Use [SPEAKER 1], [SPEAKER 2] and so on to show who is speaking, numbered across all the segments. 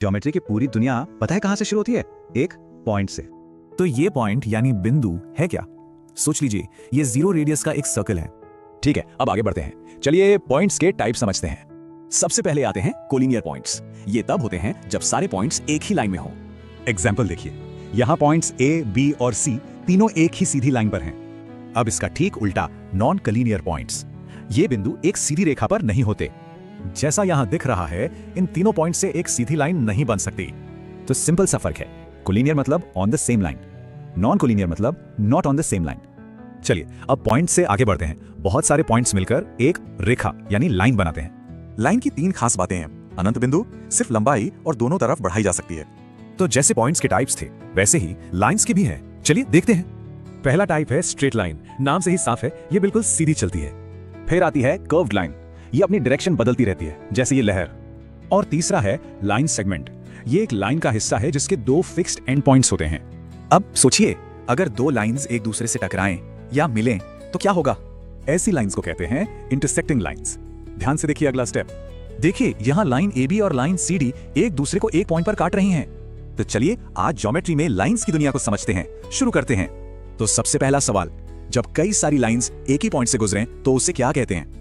[SPEAKER 1] Geometry की पूरी दुनिया पता है कहां से शुरू होती है? एक पॉइंट से।
[SPEAKER 2] तो ये पॉइंट यानी बिंदु है क्या? सोच लीजिए, ये जीरो रेडियस का एक सर्कल है।
[SPEAKER 3] ठीक है, अब आगे बढ़ते हैं। चलिए पॉइंट्स के टाइप समझते हैं। सबसे पहले आते हैं कोलिनियर पॉइंट्स। ये तब होते हैं जब सारे पॉइंट्स एक ही लाइन में हों। एग्जाम्पल देखिए, यहाँ पॉइंट्स ए, बी और सी तीनों एक ही सीधी लाइन पर हैं। अब इसका ठीक उल्टा नॉन कोलिनियर पॉइंट्स। ये बिंदु एक सीधी रेखा पर नहीं होते। जैसा यहाँ दिख रहा है, इन तीनों पॉइंट से एक सीधी लाइन नहीं बन सकती। तो सिंपल सा फर्क है। कोलिनियर मतलब on the same line, non collinear मतलब not on the same line. चलिए अब पॉइंट से आगे बढ़ते हैं। बहुत सारे पॉइंट्स मिलकर एक रेखा यानी लाइन बनाते हैं।
[SPEAKER 4] लाइन की तीन खास बातें हैं। अनंत बिंदु सिर्फ लंबाई और दोनों तरफ बढ़ाई जा सकती है।
[SPEAKER 3] तो जैसे पॉइंट्स के टाइप्स थे, वैसे ही लाइंस की भी हैं। चलिए देखते हैं। पहला टाइप है स्ट्रेट लाइन। नाम से ही साफ है, ये बिल्कुल सीधी चलती है। फिर आती है कर्व्ड लाइन। ये अपनी डायरेक्शन बदलती रहती है, जैसे ये लहर। और तीसरा है लाइन सेगमेंट। ये एक लाइन का हिस्सा है जिसके दो फिक्स्ड एंड पॉइंट्स होते हैं।
[SPEAKER 4] अब सोचिए, अगर दो लाइंस एक दूसरे से टकराएं या मिलें तो क्या होगा?
[SPEAKER 3] ऐसी लाइंस को कहते हैं इंटरसेक्टिंग लाइंस। ध्यान से देखिए अगला स्टेप। देखिए यहाँ लाइन ए बी और लाइन सी डी एक दूसरे को एक पॉइंट पर काट रही हैं।
[SPEAKER 4] तो चलिए आज ज्योमेट्री में लाइंस की दुनिया को समझते हैं। शुरू करते हैं।
[SPEAKER 3] तो सबसे पहला सवाल, जब कई सारी लाइंस एक ही पॉइंट से गुजरें तो उसे क्या कहते हैं?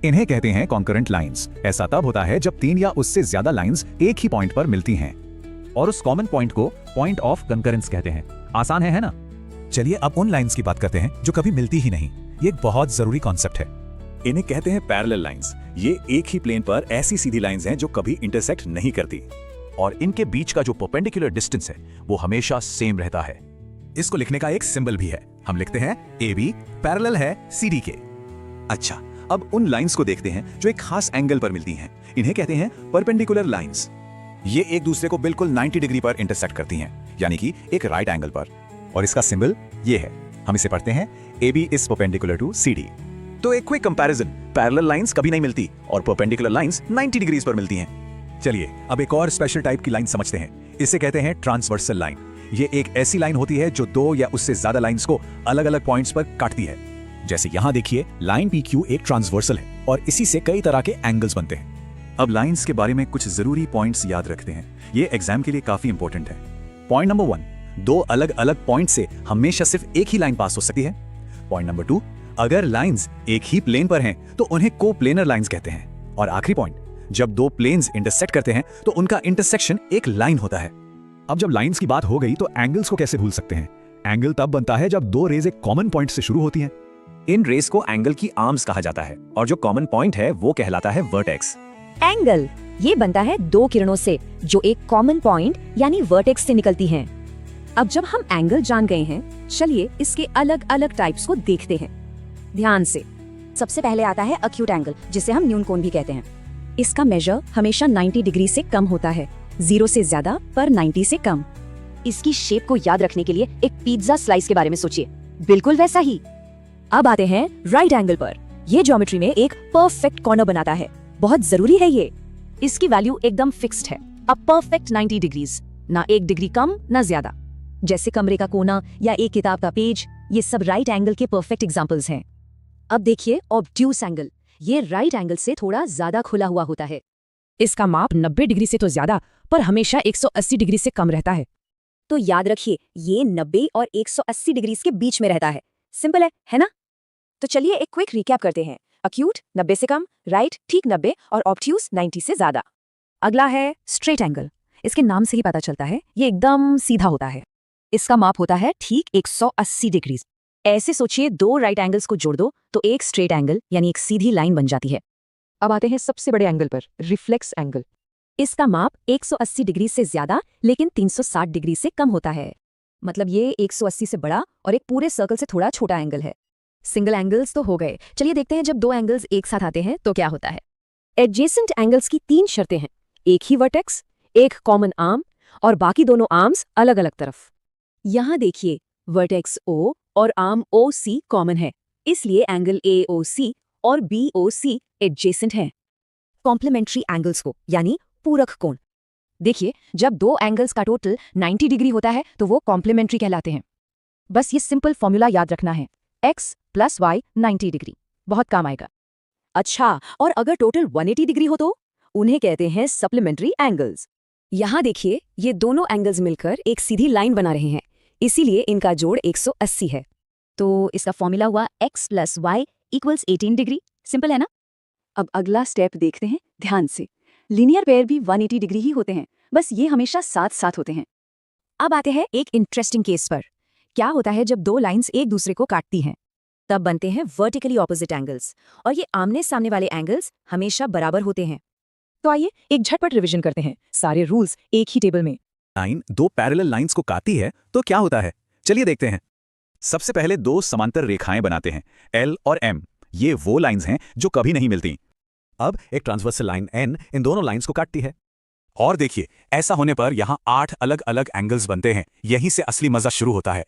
[SPEAKER 3] इन्हें कहते हैं कॉन्करेंट लाइंस। ऐसा तब होता है जब तीन या उससे ज्यादा लाइंस एक ही पॉइंट पर मिलती हैं। और उस कॉमन पॉइंट को पॉइंट ऑफ कंकरेंस कहते हैं। आसान है ना?
[SPEAKER 2] चलिए अब उन लाइंस की बात करते हैं जो कभी मिलती ही नहीं। ये एक बहुत जरूरी कॉन्सेप्ट है।
[SPEAKER 3] इन्हें कहते हैं पैरेलल लाइंस। ये एक ही प्लेन पर ऐसी सीधी लाइंस हैं जो कभी इंटरसेक्ट नहीं करती, और इनके बीच का जो परपेंडिकुलर डिस्टेंस है वो हमेशा सेम रहता है।
[SPEAKER 4] इसको लिखने का एक सिंबल भी है। हम लिखते हैं ए बी पैरेलल है सी डी के। अच्छा, अब उन लाइंस को देखते हैं जो एक खास एंगल पर मिलती हैं। इन्हें कहते हैं परपेंडिकुलर लाइंस। ये एक दूसरे को बिल्कुल 90 डिग्री पर इंटरसेक्ट करती हैं, यानी कि एक राइट एंगल पर। और इसका सिंबल ये है। हम इसे पढ़ते हैं A B is perpendicular to C D. तो एक क्विक कंपैरिजन, पैरेलल लाइंस कभी नहीं मिलती और परपेंडिकुलर लाइंस 90 डिग्रीज पर मिलती हैं। चलिए अब एक और स्पेशल टाइप की लाइन समझते हैं। इसे कहते हैं ट्रांसवर्सल लाइन। ये एक ऐसी लाइन होती है जो दो या उससे ज्यादा लाइंस को अलग अलग पॉइंट्स पर काटती है।
[SPEAKER 2] जैसे यहाँ देखिए, लाइन पी क्यू एक ट्रांसवर्सल है और इसी से कई तरह के एंगल्स बनते हैं।
[SPEAKER 3] अब लाइंस के बारे में कुछ जरूरी पॉइंट्स याद रखते हैं। ये एग्जाम के लिए काफी इंपॉर्टेंट है। पॉइंट नंबर 1, दो अलग अलग पॉइंट से हमेशा सिर्फ एक ही लाइन पास हो सकती है। पॉइंट नंबर 2, अगर लाइंस एक ही प्लेन पर हैं तो उन्हें कोप्लेनर लाइंस कहते हैं। और आखिरी पॉइंट, जब दो प्लेन्स इंटरसेक्ट करते हैं तो उनका इंटरसेक्शन एक लाइन होता है।
[SPEAKER 2] अब जब लाइंस की बात हो गई तो एंगल्स को कैसे भूल सकते हैं? एंगल तब बनता है जब दो रेज एक कॉमन पॉइंट से शुरू होती हैं।
[SPEAKER 3] इन रेस को एंगल की आर्म्स कहा जाता है, और जो कॉमन पॉइंट है वो कहलाता है वर्टेक्स।
[SPEAKER 5] एंगल ये बनता है दो किरणों से जो एक कॉमन पॉइंट यानी वर्टेक्स से निकलती हैं। अब जब हम एंगल जान गए हैं, चलिए इसके अलग अलग टाइप्स को देखते हैं ध्यान से। सबसे पहले आता है अक्यूट एंगल, जिसे हम न्यून कोण भी कहते हैं। इसका मेजर हमेशा 90 डिग्री से कम होता है, 0 से ज्यादा पर 90 से कम। इसकी शेप को याद रखने के लिए एक पिज्जा स्लाइस के बारे में सोचिए, बिल्कुल वैसा ही। अब आते हैं राइट एंगल पर। ये ज्योमेट्री में एक परफेक्ट कॉर्नर बनाता है, बहुत जरूरी है ये। इसकी वैल्यू एकदम फिक्स्ड है, अ परफेक्ट 90 डिग्रीज, ना 1 डिग्री कम ना ज्यादा। जैसे कमरे का कोना या एक किताब का पेज, ये सब राइट एंगल के परफेक्ट एग्जांपल्स हैं। अब देखिए ऑब्ट्यूस एंगल। ये राइट एंगल से थोड़ा ज्यादा खुला हुआ होता है।
[SPEAKER 6] इसका माप 90 डिग्री से तो ज्यादा पर हमेशा 180 डिग्री से कम रहता है।
[SPEAKER 5] तो याद रखिए, ये 90 और 180 डिग्री के बीच में रहता है। सिंपल है ना? तो चलिए एक क्विक रिकैप करते हैं। अक्यूट 90 से कम, राइट ठीक 90 और ऑब्ट्यूस 90 से ज्यादा।
[SPEAKER 6] अगला है स्ट्रेट एंगल। इसके नाम से ही पता चलता है ये एकदम सीधा होता है। इसका माप होता है ठीक 180 डिग्री।
[SPEAKER 5] ऐसे सोचिए, दो राइट एंगल्स को जोड़ दो तो एक स्ट्रेट एंगल यानी एक सीधी लाइन बन जाती है।
[SPEAKER 6] अब आते हैं सबसे बड़े एंगल पर, रिफ्लेक्स एंगल।
[SPEAKER 5] इसका माप 180 डिग्री से ज्यादा लेकिन 360 डिग्री से कम होता है। मतलब ये 180 से बड़ा और एक पूरे सर्कल से थोड़ा छोटा एंगल है। सिंगल एंगल्स तो हो गए। चलिए देखते हैं जब दो एंगल्स एक साथ आते हैं तो क्या होता है। एडजेसेंट एंगल्स की 3 शर्तें हैं, एक ही वर्टेक्स, एक कॉमन आर्म और बाकी दोनों आर्म्स अलग अलग तरफ। यहाँ देखिए, वर्टेक्स O और आर्म OC कॉमन है, इसलिए एंगल AOC और BOC एडजेसेंट हैं। कॉम्प्लीमेंट्री एंगल्स को यानी पूरक कोण। देखिए, जब दो एंगल्स का टोटल 90 डिग्री होता है तो वो कॉम्प्लीमेंट्री कहलाते हैं। बस ये सिंपल फॉर्मूला याद रखना है, x + y 90 डिग्री, बहुत काम आएगा। अच्छा, और अगर टोटल 180 डिग्री हो तो उन्हें कहते हैं सप्लीमेंट्री एंगल्स। यहाँ देखिए, ये दोनों एंगल्स मिलकर एक सीधी लाइन बना रहे हैं, इसीलिए इनका जोड़ 180 है।
[SPEAKER 6] तो इसका फॉर्मूला हुआ x + y = 18 डिग्री। सिंपल है ना?
[SPEAKER 5] अब अगला स्टेप देखते हैं ध्यान से। लीनियर पेयर भी 180 डिग्री ही होते हैं, बस ये हमेशा साथ साथ होते हैं।
[SPEAKER 6] अब आते हैं एक इंटरेस्टिंग केस पर। क्या होता है जब दो लाइंस एक दूसरे को काटती हैं? तब बनते हैं वर्टिकली ऑपोजिट एंगल्स, और ये आमने सामने वाले एंगल्स हमेशा बराबर होते हैं।
[SPEAKER 7] तो आइए एक झटपट रिवीजन करते हैं सारे रूल्स एक ही टेबल में।
[SPEAKER 3] लाइन दो पैरेलल लाइंस को काटती है तो क्या होता है, चलिए देखते हैं। सबसे पहले दो समांतर रेखाएं बनाते हैं, L और M। ये वो लाइंस हैं जो कभी नहीं मिलती। अब एक ट्रांसवर्सल लाइन N इन दोनों लाइंस को काटती है। और देखिए, ऐसा होने पर यहां 8 अलग अलग एंगल्स बनते हैं। यहीं से असली मजा शुरू होता है।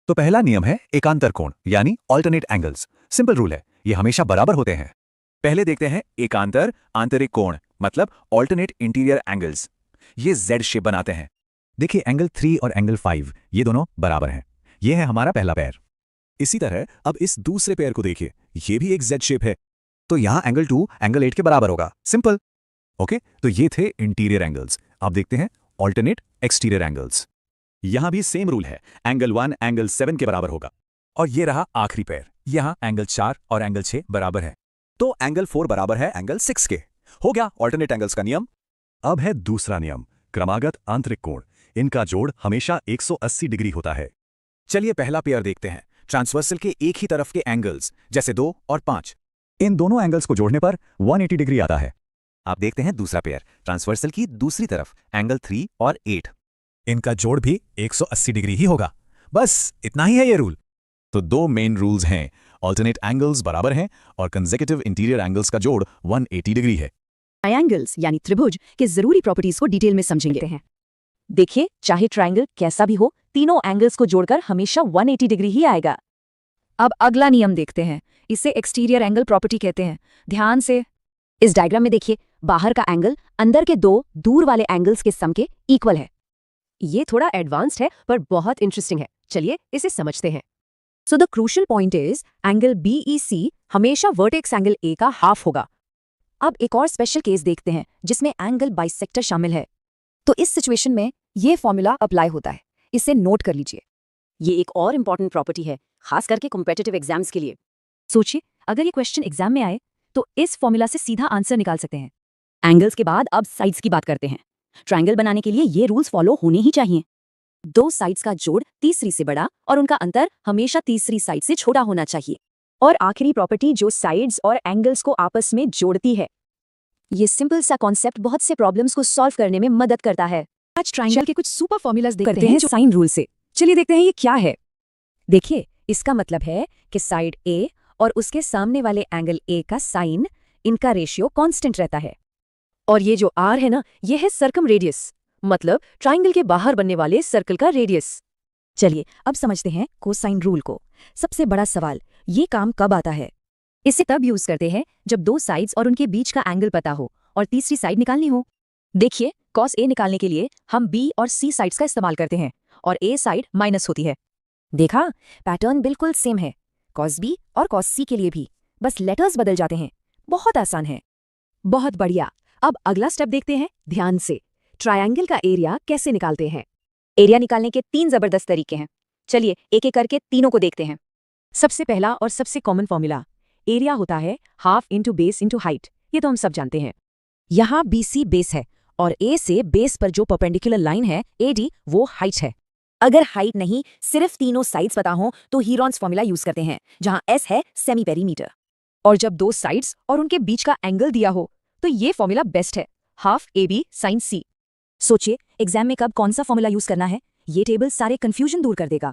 [SPEAKER 4] तो पहला नियम है एकांतर कोण यानी ऑल्टरनेट एंगल्स। सिंपल रूल है, ये हमेशा बराबर होते हैं।
[SPEAKER 3] पहले देखते हैं एकांतर आंतरिक कोण, मतलब ऑल्टरनेट इंटीरियर एंगल्स। ये Z शेप बनाते हैं।
[SPEAKER 2] देखिए एंगल 3 और एंगल 5 ये दोनों बराबर हैं। ये है हमारा पहला पैर।
[SPEAKER 3] इसी तरह अब इस दूसरे पेयर को देखिए, ये भी एक Z शेप है।
[SPEAKER 2] तो यहाँ एंगल 2 एंगल 8 के बराबर होगा। सिंपल।
[SPEAKER 3] ओके, तो ये थे इंटीरियर एंगल्स। अब देखते हैं ऑल्टरनेट एक्सटीरियर एंगल्स। यहां भी सेम रूल है, एंगल 1 एंगल 7 के बराबर होगा। और ये रहा आखिरी पेयर, यहां एंगल 4 और एंगल 6 बराबर है।
[SPEAKER 4] तो एंगल 4 बराबर है एंगल 6 के। हो गया ऑल्टरनेट एंगल्स का नियम।
[SPEAKER 3] अब है दूसरा नियम, क्रमागत आंतरिक कोण। इनका जोड़ हमेशा 180 डिग्री होता है। चलिए पहला पेयर देखते हैं, ट्रांसवर्सल के एक ही तरफ के एंगल्स, जैसे 2 और 5।
[SPEAKER 2] इन दोनों एंगल्स को जोड़ने पर 180 डिग्री आता है।
[SPEAKER 4] आप देखते हैं दूसरा पेयर, ट्रांसवर्सल की दूसरी तरफ, एंगल 3 और 8।
[SPEAKER 3] इनका जोड़ भी 180 डिग्री ही होगा। बस इतना ही है ये रूल। तो दो मेन रूल्स हैं, ऑल्टरनेट एंगल्स बराबर हैं और कंसेक्यूटिव इंटीरियर एंगल्स का जोड़ 180 डिग्री है।
[SPEAKER 6] ट्रायंगल्स यानी त्रिभुज के जरूरी प्रॉपर्टीज को डिटेल में समझेंगे हैं। देखिए, चाहे ट्रायंगल कैसा भी हो, तीनों एंगल्स को जोड़कर हमेशा 180 डिग्री ही आएगा। अब अगला नियम देखते हैं, इसे एक्सटीरियर एंगल प्रॉपर्टी कहते हैं। ध्यान से इस डायग्राम में देखिए, बाहर का एंगल अंदर के दो दूर वाले एंगल्स के सम के इक्वल है।
[SPEAKER 5] ये थोड़ा एडवांस्ड है पर बहुत इंटरेस्टिंग है। चलिए इसे समझते हैं।
[SPEAKER 6] So the crucial point is angle BEC हमेशा वर्टेक्स एंगल A का हाफ होगा। अब एक और स्पेशल केस देखते हैं जिसमें एंगल बाइसेक्टर शामिल है। तो इस सिचुएशन में ये फॉर्मूला अप्लाई होता है, इसे नोट कर लीजिए।
[SPEAKER 5] ये एक और इम्पॉर्टेंट प्रॉपर्टी है, खास करके कॉम्पिटिटिव एग्जाम्स के लिए।
[SPEAKER 6] सोचिए, अगर ये क्वेश्चन एग्जाम में आए तो इस फॉर्मूला से सीधा आंसर निकाल सकते हैं। एंगल्स के बाद अब साइड्स की बात करते हैं। ट्रायंगल बनाने के लिए ये रूल्स फॉलो होने ही चाहिए। दो साइड्स का जोड़ तीसरी से बड़ा और उनका अंतर हमेशा तीसरी साइड से छोटा होना चाहिए। और आखिरी प्रॉपर्टी जो साइड्स और एंगल्स को आपस में जोड़ती है। ये सिंपल सा कॉन्सेप्ट बहुत से प्रॉब्लम्स को सॉल्व करने में मदद करता है।
[SPEAKER 7] आज ट्रायंगल के कुछ सुपर फॉर्मूलाज देखते
[SPEAKER 6] हैं
[SPEAKER 7] हैं
[SPEAKER 6] जो साइन रूल से। चलिए देखते हैं ये क्या है। देखिए, इसका मतलब है कि साइड A और उसके सामने वाले एंगल A का साइन, इनका रेशियो कांस्टेंट रहता है।
[SPEAKER 5] और ये जो R है ना, ये है सर्कम रेडियस, मतलब ट्रायंगल के बाहर बनने वाले सर्कल का रेडियस।
[SPEAKER 6] चलिए अब समझते हैं कोसाइन रूल को। सबसे बड़ा सवाल, ये काम कब आता है? इसे तब यूज करते हैं जब दो साइड्स और उनके बीच का एंगल पता हो और तीसरी साइड निकालनी हो। देखिए, cos A निकालने के लिए हम B और C साइड्स का इस्तेमाल करते हैं और A साइड माइनस होती है। देखा, पैटर्न बिल्कुल सेम है cos B और cos C के लिए भी, बस लेटर्स बदल जाते हैं। बहुत आसान है। बहुत बढ़िया। अब अगला स्टेप देखते हैं ध्यान से। ट्रायंगल का एरिया कैसे निकालते हैं? एरिया निकालने के 3 जबरदस्त तरीके हैं। चलिए एक एक करके तीनों को देखते हैं। सबसे पहला और सबसे कॉमन फॉर्मूला, एरिया होता है half into base into height. ये तो हम सब जानते हैं। यहाँ BC बेस है और A से बेस पर जो परपेंडिकुलर लाइन है AD, वो हाइट है। अगर हाइट नहीं, सिर्फ तीनों साइड्स पता हो तो हीरॉन्स फॉर्मूला यूज करते हैं, जहां S है सेमी पेरीमीटर। और जब दो साइड्स और उनके बीच का एंगल दिया हो तो ये फॉर्मूला बेस्ट है, हाफ AB साइन C। सोचिए, एग्जाम में कब कौन सा फॉर्मूला यूज करना है? ये टेबल सारे कंफ्यूजन दूर कर देगा।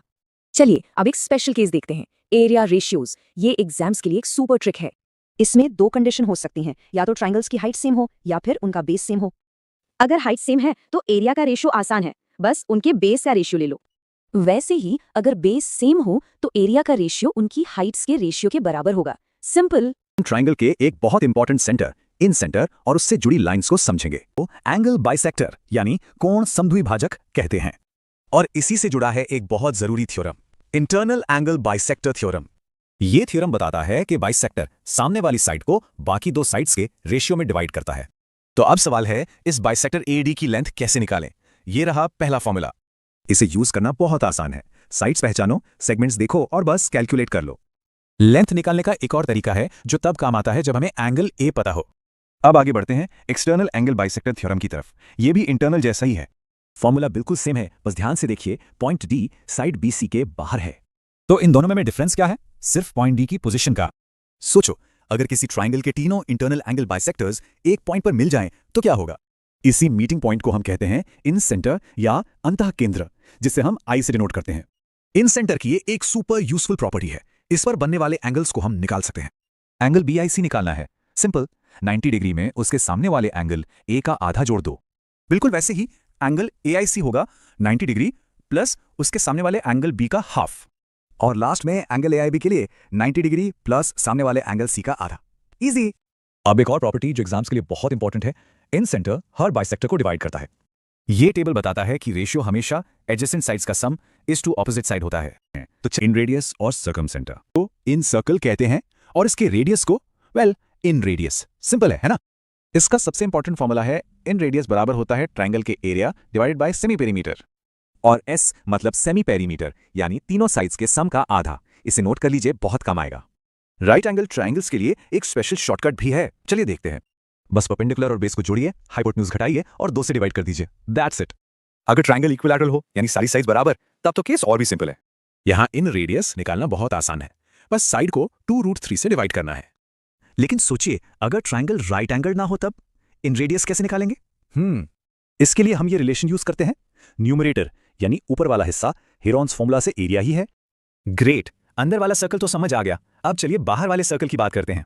[SPEAKER 6] चलिए अब एक स्पेशल केस देखते हैं, एरिया रेशियोज। ये एग्जाम्स के लिए एक सुपर ट्रिक है। इसमें 2 कंडीशन हो सकती हैं, या तो ट्रायंगल्स की हाइट सेम हो या फिर उनका बेस सेम हो। अगर हाइट सेम है तो एरिया का रेशियो आसान है, बस उनके बेस का रेशियो ले लो। वैसे ही अगर बेस सेम हो तो एरिया का रेशियो उनकी हाइट्स के रेशियो के बराबर होगा। सिंपल।
[SPEAKER 3] ट्रायंगल के एक बहुत इंपॉर्टेंट सेंटर, इन सेंटर और उससे जुड़ी लाइंस को समझेंगे। तो एंगल बाइसेक्टर यानी कोण समद्विभाजक कहते हैं। और इसी से जुड़ा है एक बहुत जरूरी theorem, internal angle bisector theorem. ये थ्योरम बताता है कि बाइसेक्टर सामने वाली साइड को बाकी दो साइड्स के रेशियो में डिवाइड करता है।
[SPEAKER 4] तो अब सवाल है, इस बाइसेक्टर AD की लेंथ कैसे निकालें? ये रहा पहला फॉर्मूला।
[SPEAKER 2] इसे यूज करना बहुत आसान है। साइड्स पहचानो, सेगमेंट्स देखो और बस कैलकुलेट कर लो।
[SPEAKER 3] लेंथ निकालने का एक और तरीका है जो तब काम आता है जब हमें एंगल ए पता हो। अब आगे बढ़ते हैं एक्सटर्नल एंगल बाइसेक्टर थ्योरम की तरफ। ये भी इंटरनल जैसा ही है। फॉर्मूला बिल्कुल सेम है, बस ध्यान से देखिए, पॉइंट डी साइड BC के बाहर है। तो इन दोनों में डिफरेंस क्या है? सिर्फ पॉइंट डी की पोजीशन का।
[SPEAKER 4] सोचो, अगर किसी ट्राइंगल के तीनों इंटरनल एंगल बाइसेक्टर्स एक पॉइंट पर मिल जाएं तो क्या होगा?
[SPEAKER 3] इसी मीटिंग पॉइंट को हम कहते हैं इन सेंटर या अंतः केंद्र, जिसे हम आई से डिनोट करते हैं।
[SPEAKER 4] इन सेंटर की ये एक सुपर यूजफुल प्रॉपर्टी है। इस पर बनने वाले एंगल्स को हम निकाल सकते हैं।
[SPEAKER 3] एंगल BIC निकालना है, सिंपल। 90 डिग्री में उसके सामने वाले एंगल ए का आधा जोड़ दो।
[SPEAKER 4] बिल्कुल वैसे ही एंगल AIC होगा 90 डिग्री प्लस उसके सामने वाले एंगल B का हाफ। और लास्ट में एंगल AIB के लिए 90 डिग्री प्लस सामने वाले एंगल C का आधा। इजी।
[SPEAKER 3] अब एक और प्रॉपर्टी जो एग्जाम्स के लिए बहुत इंपॉर्टेंट है, इन सेंटर हर बाइसेक्टर को डिवाइड करता है। ये टेबल बताता है कि रेशियो हमेशा एडजेसेंट साइड्स का sum is to opposite side होता है।
[SPEAKER 2] तो इन रेडियस और सर्कमसेंटर
[SPEAKER 3] तो इन सर्कल कहते हैं और इसके रेडियस को इन रेडियस। सिंपल है ना? इसका सबसे इंपॉर्टेंट फॉर्मूला है, इन रेडियस बराबर होता है ट्राइंगल के area divided by semi perimeter. और S मतलब सेमी पेरीमीटर, यानी तीनों साइड्स के सम का आधा। इसे नोट कर लीजिए, बहुत काम आएगा। राइट एंगल ट्राइंगल्स के लिए एक स्पेशल शॉर्टकट भी है, चलिए देखते हैं। बस परपेंडिकुलर और बेस को जोड़िए, हाइपोटेन्यूज घटाइए और 2 से डिवाइड कर दीजिए, दैट्स इट।
[SPEAKER 4] अगर ट्राइंगल इक्विलैटरल हो, यानी सारी साइड्स बराबर, तब तो केस और भी सिंपल है।
[SPEAKER 3] यहां इन रेडियस निकालना बहुत आसान है, बस साइड को 2√3 से डिवाइड करना है।
[SPEAKER 2] लेकिन सोचिए, अगर ट्राइंगल राइट एंगल ना हो तब इन रेडियस कैसे निकालेंगे?
[SPEAKER 3] इसके लिए हम ये रिलेशन यूज करते हैं। न्यूमरेटर यानी ऊपर वाला हिस्सा हेरॉन्स फॉर्मूला से एरिया ही है।
[SPEAKER 2] ग्रेट, अंदर वाला सर्कल तो समझ आ गया। अब चलिए बाहर वाले सर्कल की बात करते हैं।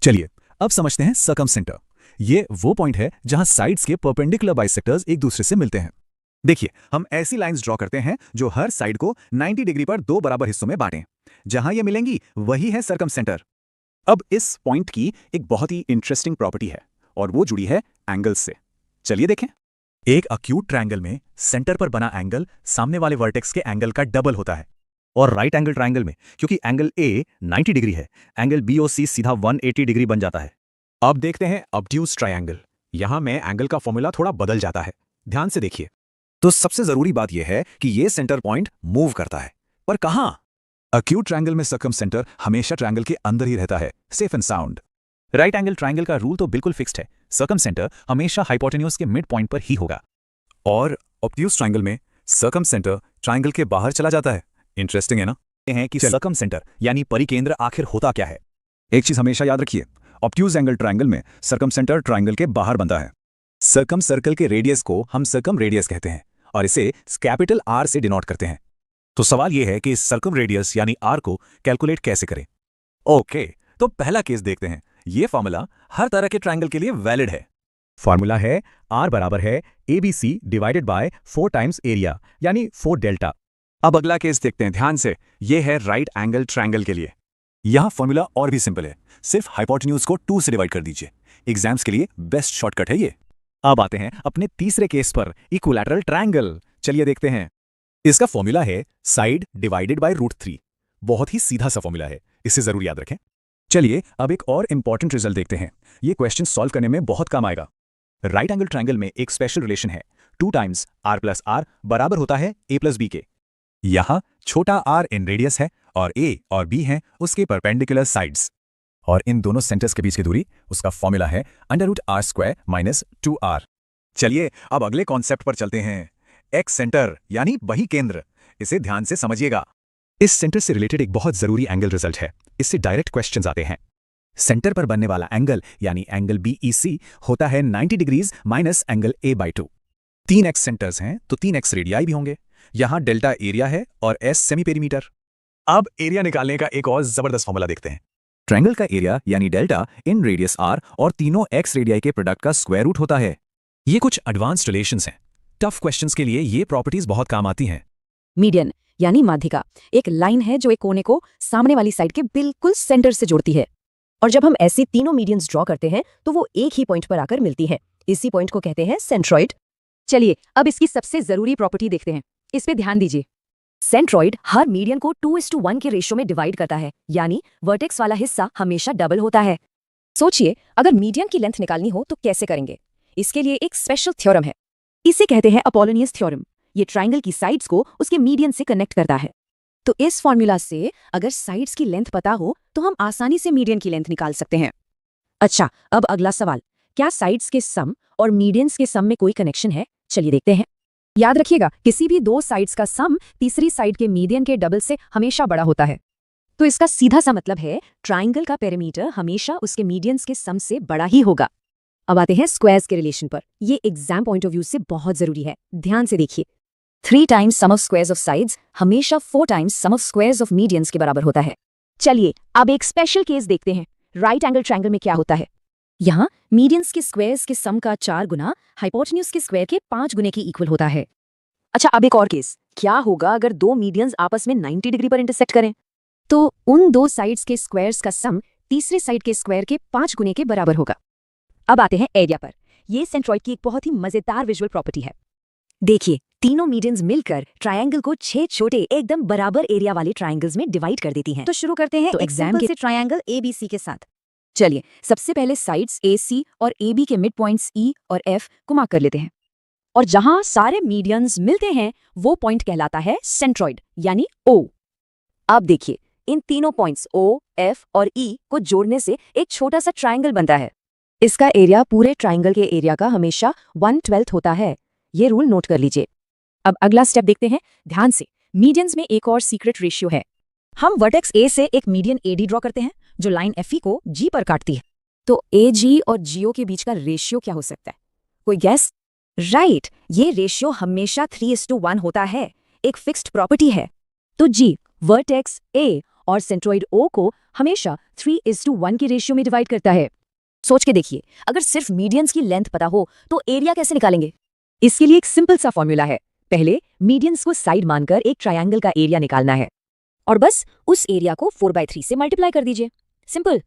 [SPEAKER 3] चलिए अब समझते हैं सर्कमसेंटर। ये वो पॉइंट है जहां साइड्स के परपेंडिकुलर बाइसेक्टर्स एक दूसरे से मिलते हैं।
[SPEAKER 4] देखिए, हम ऐसी लाइंस ड्रॉ करते हैं जो हर साइड को 90 डिग्री पर 2 बराबर हिस्सों में बांटें। जहां ये मिलेंगी वही है सर्कमसेंटर।
[SPEAKER 3] अब इस पॉइंट की एक बहुत ही इंटरेस्टिंग प्रॉपर्टी है और वो जुड़ी है एंगल्स से। चलिए देखें। एक अक्यूट ट्रायंगल में सेंटर पर बना एंगल सामने वाले वर्टेक्स के एंगल का डबल होता है। और राइट एंगल ट्रायंगल में क्योंकि एंगल A 90 डिग्री है, एंगल BOC सीधा 180 डिग्री बन जाता है। अब देखते हैं ऑब्ट्यूज ट्रायंगल। यहां में एंगल का फॉर्मूला थोड़ा बदल जाता है, ध्यान से देखिए।
[SPEAKER 4] तो सबसे जरूरी बात यह है कि ये सेंटर पॉइंट मूव करता है, पर कहां?
[SPEAKER 3] अक्यूट ट्रायंगल में सर्कमसेंटर हमेशा ट्रायंगल के अंदर ही रहता है, safe and sound. Right angle triangle का रूल तो बिल्कुल फिक्स्ड है, सर्कमसेंटर हमेशा हाइपोटेन्यूज के मिड पॉइंट पर ही होगा।
[SPEAKER 4] और ऑब्ट्यूज ट्रायंगल में सर्कमसेंटर ट्रायंगल के बाहर चला जाता है। इंटरेस्टिंग है ना?
[SPEAKER 3] हैं कि सर्कमसेंटर यानी परिकेंद्र आखिर होता क्या है।
[SPEAKER 2] एक चीज हमेशा याद रखिए, ऑब्ट्यूज एंगल ट्रायंगल में सर्कमसेंटर ट्रायंगल के बाहर बनता है।
[SPEAKER 3] सर्कम सर्कल के रेडियस को हम सर्कम रेडियस कहते हैं और इसे कैपिटल R से डिनोट करते हैं। तो सवाल यह है कि इस सर्कम रेडियस यानी R को कैलकुलेट कैसे करें।
[SPEAKER 4] ओके, तो पहला केस देखते हैं। ये फॉर्मूला हर तरह के ट्रायंगल के लिए वैलिड है।
[SPEAKER 3] फॉर्मूला है R बराबर है ABC divided by 4 times area यानी 4 डेल्टा।
[SPEAKER 4] अब अगला केस देखते हैं ध्यान से। यह है राइट एंगल ट्रायंगल के लिए। यहां फॉर्मूला और भी सिंपल है, सिर्फ हाइपोटेन्यूज को 2 से डिवाइड कर दीजिए। एग्जाम्स के लिए बेस्ट शॉर्टकट है ये।
[SPEAKER 3] अब आते हैं अपने तीसरे केस पर, इक्विलैटरल ट्रायंगल। चलिए देखते हैं। इसका फॉर्मूला है साइड डिवाइडेड बाय √3। बहुत ही सीधा सा फॉर्मूला है, इसे जरूर याद रखें। चलिए अब एक और इंपॉर्टेंट रिजल्ट देखते हैं। ये क्वेश्चन सॉल्व करने में बहुत काम आएगा। राइट एंगल ट्रायंगल में एक स्पेशल रिलेशन है, 2 टाइम्स R प्लस R बराबर होता है A प्लस B के। यहां छोटा r इन रेडियस है और A और B हैं उसके परपेंडिकुलर साइड्स। और इन दोनों सेंटर्स के बीच की दूरी, उसका फॉर्मूला है √r² माइनस 2r।
[SPEAKER 4] चलिए अब अगले कॉन्सेप्ट पर चलते हैं, एक्स सेंटर यानी वही केंद्र। इसे ध्यान से समझिएगा।
[SPEAKER 3] इस सेंटर से रिलेटेड एक बहुत जरूरी एंगल रिजल्ट है, इससे डायरेक्ट क्वेश्चंस आते हैं। सेंटर पर बनने वाला एंगल यानी एंगल BEC होता है 90 degrees minus angle A/2। 3 x centres हैं तो 3 एक्स रेडियाई भी होंगे। यहां डेल्टा एरिया है और S सेमी पेरीमीटर।
[SPEAKER 4] अब एरिया निकालने का एक और जबरदस्त फॉर्मूला देखते हैं।
[SPEAKER 3] ट्रायंगल का एरिया यानी डेल्टा इन रेडियस R और तीनों एक्स रेडियाई के प्रोडक्ट का स्क्वायर रूट होता है। ये कुछ एडवांस्ड रिलेशंस हैं, टफ क्वेश्चंस के लिए ये प्रॉपर्टीज बहुत काम आती हैं।
[SPEAKER 6] मीडियन यानी माध्यिका एक लाइन है जो एक कोने को सामने वाली साइड के बिल्कुल सेंटर से जोड़ती है। और जब हम ऐसी तीनों मीडियंस ड्रॉ करते हैं तो वो एक ही पॉइंट पर आकर मिलती हैं। इसी पॉइंट को कहते हैं सेंट्रॉइड।
[SPEAKER 5] चलिए अब इसकी सबसे जरूरी प्रॉपर्टी देखते हैं, इस पे ध्यान दीजिए।
[SPEAKER 6] सेंट्रॉइड हर मीडियन को 2:1 के रेशियो में डिवाइड करता है, यानी वर्टेक्स वाला हिस्सा हमेशा डबल होता है। सोचिए अगर मीडियन की लेंथ निकालनी हो तो कैसे करेंगे। इसके लिए एक स्पेशल थ्योरम है। इसे कहते हैं अपोलोनियस थ्योरम। ये ट्राइंगल की साइड्स को उसके मीडियन से कनेक्ट करता है। तो इस फॉर्मूला से अगर साइड्स की लेंथ पता हो तो हम आसानी से मीडियन की लेंथ निकाल सकते हैं। अच्छा, अब अगला सवाल, क्या साइड्स के सम और मीडियंस के सम में कोई कनेक्शन है? चलिए देखते हैं। याद रखिएगा, किसी भी दो साइड्स का सम तीसरी साइड के मीडियन के डबल से हमेशा बड़ा होता है। तो इसका सीधा सा मतलब है ट्राइंगल का पेरीमीटर हमेशा उसके मीडियंस के सम से बड़ा ही होगा। अब आते हैं स्क्वायर्स के रिलेशन पर। ये एग्जाम पॉइंट ऑफ व्यू से बहुत जरूरी है, ध्यान से देखिए। 3 times sum of squares of sides हमेशा 4 times sum of squares of medians के बराबर होता है। चलिए अब एक स्पेशल केस देखते हैं। राइट एंगल ट्रायंगल में क्या होता है? यहाँ मीडियंस के स्क्वायर्स के सम का 4 गुना हाइपोटेन्यूज के स्क्वायर के 5 गुने के इक्वल होता है। अच्छा, अब एक और केस, क्या होगा अगर दो मीडियंस आपस में 90 डिग्री पर इंटरसेक्ट करें? तो उन दो साइड्स के स्क्वायर्स का सम तीसरे साइड के स्क्वायर के 5 गुने के बराबर होगा। अब आते हैं एरिया पर। यह सेंट्रॉइड की एक बहुत ही मजेदार विजुअल प्रॉपर्टी है। देखिए, तीनों मीडियंस मिलकर ट्रायंगल को 6 छोटे एकदम बराबर एरिया वाले ट्रायंगल्स में डिवाइड कर देती हैं। तो शुरू करते हैं एग्जाम के ट्रायंगल ABC के साथ। चलिए, सबसे पहले साइड्स AC और AB के मिड पॉइंट्स E और F को मार्क कर लेते हैं। और जहां सारे मीडियंस मिलते हैं वो पॉइंट कहलाता है सेंट्रॉइड यानी O। अब देखिए, इन तीनों पॉइंट्स O, F और E को जोड़ने से एक छोटा सा ट्रायंगल बनता है। इसका एरिया पूरे ट्रायंगल के एरिया का हमेशा 1/12 होता है। ये रूल नोट कर लीजिए। अब अगला स्टेप देखते हैं ध्यान से। मीडियंस में एक और सीक्रेट रेशियो है। हम वर्टेक्स A से एक मीडियन AD ड्रॉ करते हैं जो लाइन FE को G पर काटती है। तो AG और GO के बीच का रेशियो क्या हो सकता है? कोई गैस? राइट, ये रेशियो हमेशा 3:1 होता है, एक फिक्स्ड प्रॉपर्टी है। तो G वर्टेक्स A और सेंट्रॉइड O को हमेशा 3:1 के रेशियो में डिवाइड करता है। सोच के देखिए, अगर सिर्फ मीडियंस की लेंथ पता हो तो एरिया कैसे निकालेंगे? इसके लिए एक सिंपल सा फॉर्मूला है। पहले मीडियंस को साइड मानकर एक ट्रायंगल का एरिया निकालना है और बस उस एरिया को 4/3 से मल्टीप्लाई कर दीजिए। सिंपल।